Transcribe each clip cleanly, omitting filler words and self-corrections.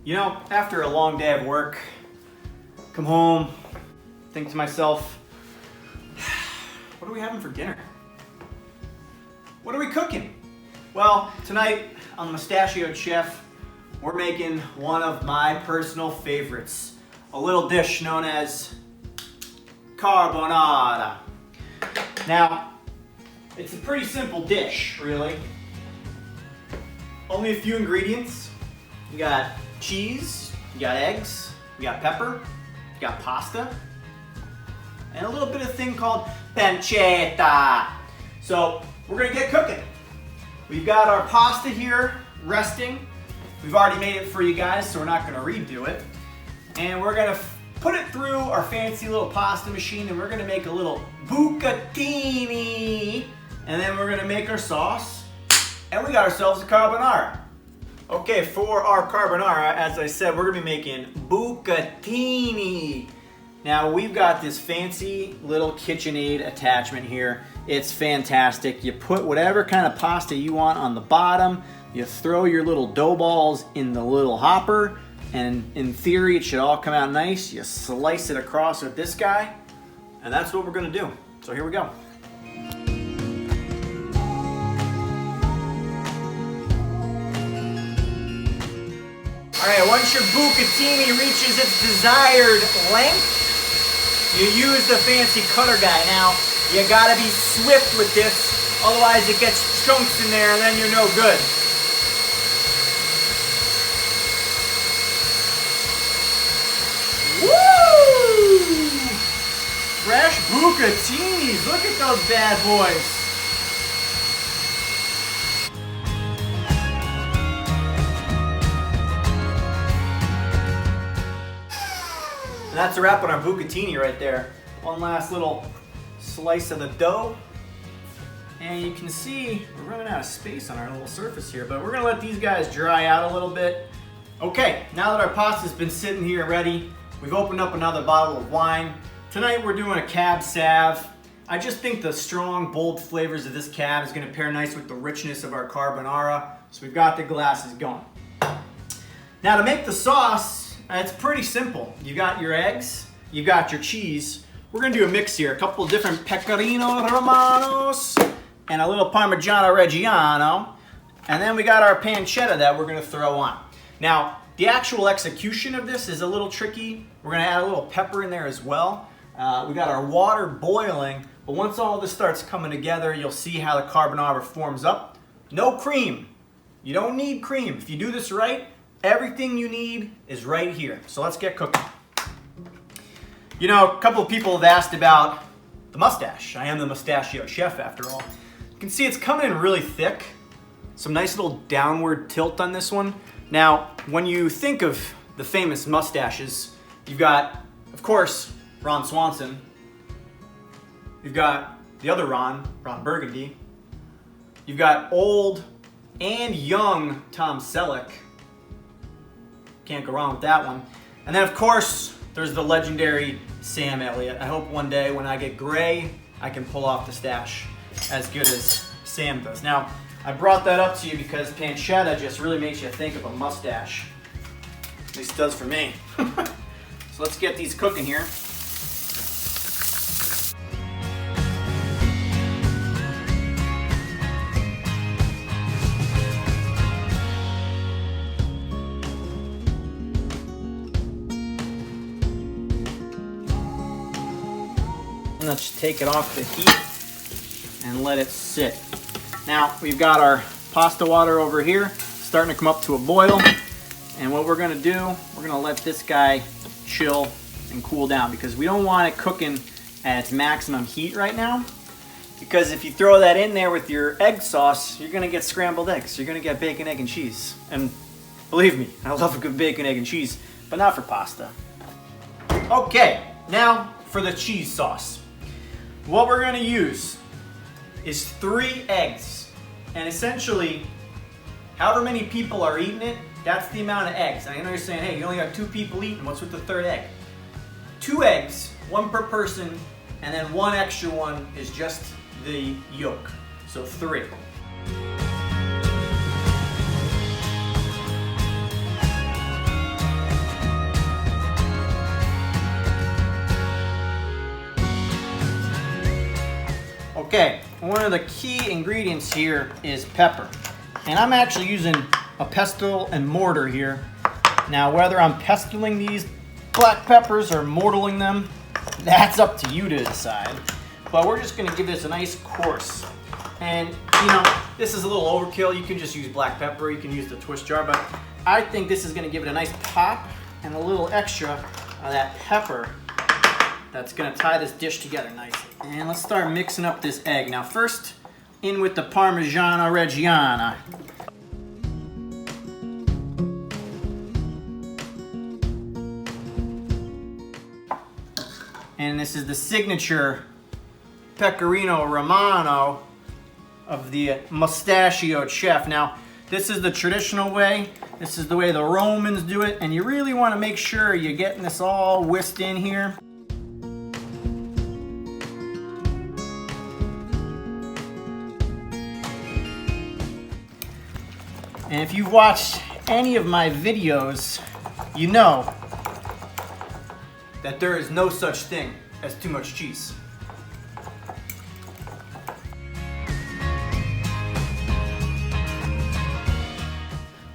You know, after a long day of work, come home, think to myself, what are we having for dinner? What are we cooking? Well, tonight on the Mustachioed Chef, we're making one of my personal favorites, a little dish known as carbonara. Now, it's a pretty simple dish, really. Only a few ingredients. You got cheese, you got eggs, you got pepper, you got pasta, and a little bit of a thing called pancetta. So we're gonna get cooking. We've got our pasta here resting. We've already made it for you guys, so we're not gonna redo it. And we're gonna put it through our fancy little pasta machine, and we're gonna make a little bucatini. And then we're gonna make our sauce, and we got ourselves a carbonara. Okay, for our carbonara, as I said, we're gonna be making bucatini. Now, we've got this fancy little KitchenAid attachment here. It's fantastic. You put whatever kind of pasta you want on the bottom, you throw your little dough balls in the little hopper, and in theory, it should all come out nice. You slice it across with this guy, and that's what we're gonna do. So here we go. All right, once your bucatini reaches its desired length, you use the fancy cutter guy. Now, you gotta be swift with this, otherwise it gets chunks in there and then you're no good. Woo! Fresh bucatinis, look at those bad boys. And that's a wrap on our bucatini right there. One last little slice of the dough. And you can see we're running out of space on our little surface here, but we're gonna let these guys dry out a little bit. Okay, now that our pasta's been sitting here ready, we've opened up another bottle of wine. Tonight we're doing a Cab Sauv. I just think the strong, bold flavors of this Cab is gonna pair nice with the richness of our carbonara. So we've got the glasses going. Now to make the sauce, it's pretty simple. You got your eggs, you got your cheese. We're gonna do a mix here, a couple of different pecorino romanos and a little parmigiano reggiano. And then we got our pancetta that we're gonna throw on. Now, the actual execution of this is a little tricky. We're gonna add a little pepper in there as well. We got our water boiling, but once all this starts coming together, you'll see how the carbonara forms up. No cream. You don't need cream. If you do this right, everything you need is right here. So let's get cooking. You know, a couple of people have asked about the mustache. I am the Mustachioed Chef after all. You can see it's coming in really thick. Some nice little downward tilt on this one. Now, when you think of the famous mustaches, you've got, of course, Ron Swanson. You've got the other Ron Burgundy. You've got old and young Tom Selleck. Can't go wrong with that one. And then, of course, there's the legendary Sam Elliott. I hope one day when I get gray, I can pull off the stash as good as Sam does. Now, I brought that up to you because pancetta just really makes you think of a mustache. At least it does for me. So let's get these cooking here. Let's take it off the heat and let it sit. Now we've got our pasta water over here starting to come up to a boil, and what we're gonna do, we're gonna let this guy chill and cool down because we don't want it cooking at its maximum heat right now, because if you throw that in there with your egg sauce, you're gonna get scrambled eggs. You're gonna get bacon, egg, and cheese. And believe me, I love a good bacon, egg, and cheese, but not for pasta. Okay, now for the cheese sauce. What we're gonna use is 3 eggs. And essentially, however many people are eating it, that's the amount of eggs. And I know you're saying, hey, you only got 2 people eating, what's with the 3rd egg? 2 eggs, 1 per person, and then 1 extra one is just the yolk. So 3. Okay, one of the key ingredients here is pepper. And I'm actually using a pestle and mortar here. Now, whether I'm pestling these black peppers or mortaling them, that's up to you to decide. But we're just gonna give this a nice course. And you know, this is a little overkill. You can just use black pepper, you can use the twist jar, but I think this is gonna give it a nice pop and a little extra of that pepper that's gonna tie this dish together nicely. And let's start mixing up this egg. Now first, in with the Parmigiano Reggiana. And this is the signature Pecorino Romano of the Mustachioed Chef. Now, this is the traditional way. This is the way the Romans do it, and you really want to make sure you're getting this all whisked in here. And if you've watched any of my videos, you know that there is no such thing as too much cheese.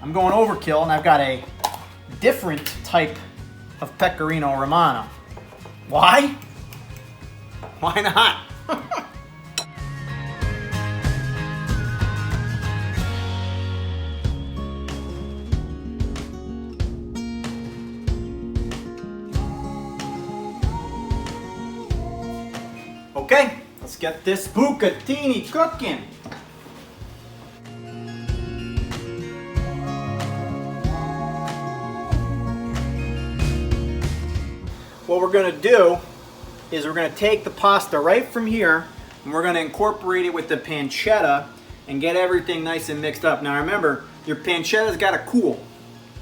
I'm going overkill, and I've got a different type of Pecorino Romano. Why? Why not? Okay, let's get this bucatini cooking. What we're gonna do is we're gonna take the pasta right from here and we're gonna incorporate it with the pancetta and get everything nice and mixed up. Now remember, your pancetta's gotta cool.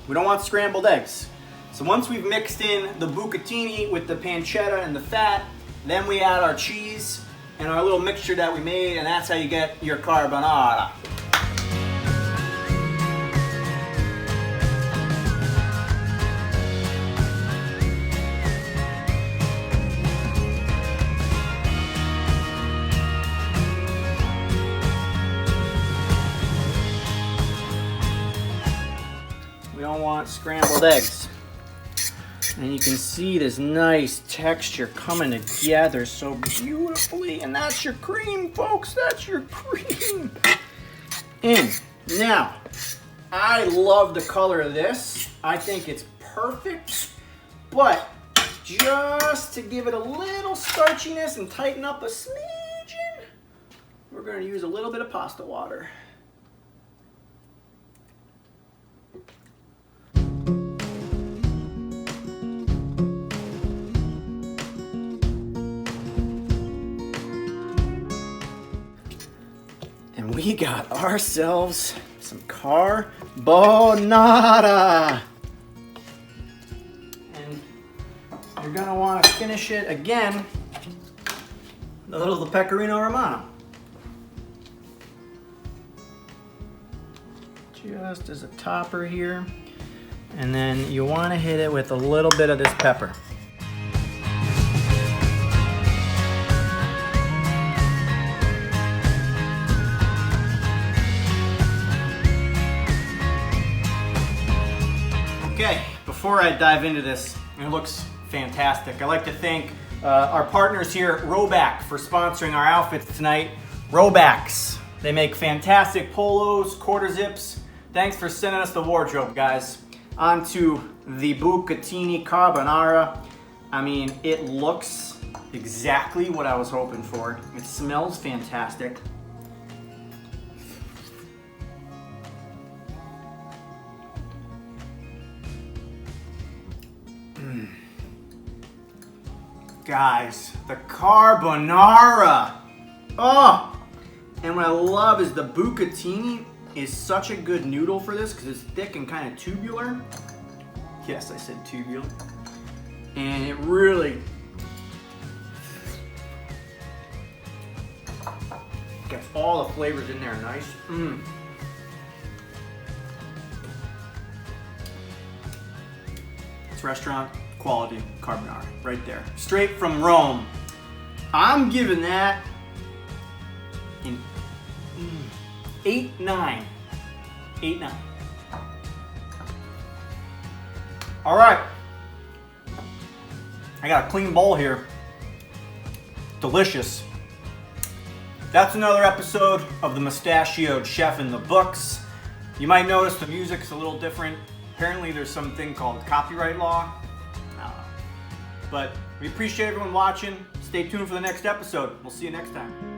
We don't want scrambled eggs. So once we've mixed in the bucatini with the pancetta and the fat, then we add our cheese and our little mixture that we made, and that's how you get your carbonara. We don't want scrambled eggs. And you can see this nice texture coming together so beautifully. And that's your cream, folks. That's your cream. And now, I love the color of this. I think it's perfect. But just to give it a little starchiness and tighten up a smidgen, we're going to use a little bit of pasta water. And we got ourselves some carbonara. And you're gonna want to finish it again with a little of the Pecorino Romano. Just as a topper here. And then you want to hit it with a little bit of this pepper. Okay, before I dive into this, it looks fantastic. I'd like to thank our partners here at Roback for sponsoring our outfits tonight. Robacks. They make fantastic polos, quarter zips. Thanks for sending us the wardrobe, guys. On to the Bucatini Carbonara. I mean, it looks exactly what I was hoping for. It smells fantastic. Guys, the carbonara. Oh! And what I love is the bucatini is such a good noodle for this because it's thick and kind of tubular. Yes, I said tubular. And it really gets all the flavors in there nice. It's restaurant quality carbonara right there. Straight from Rome. I'm giving that 8-9. 8-9. All right. I got a clean bowl here. Delicious. That's another episode of the Mustachioed Chef in the books. You might notice the music's a little different. Apparently there's something called copyright law. I don't know. But we appreciate everyone watching. Stay tuned for the next episode. We'll see you next time.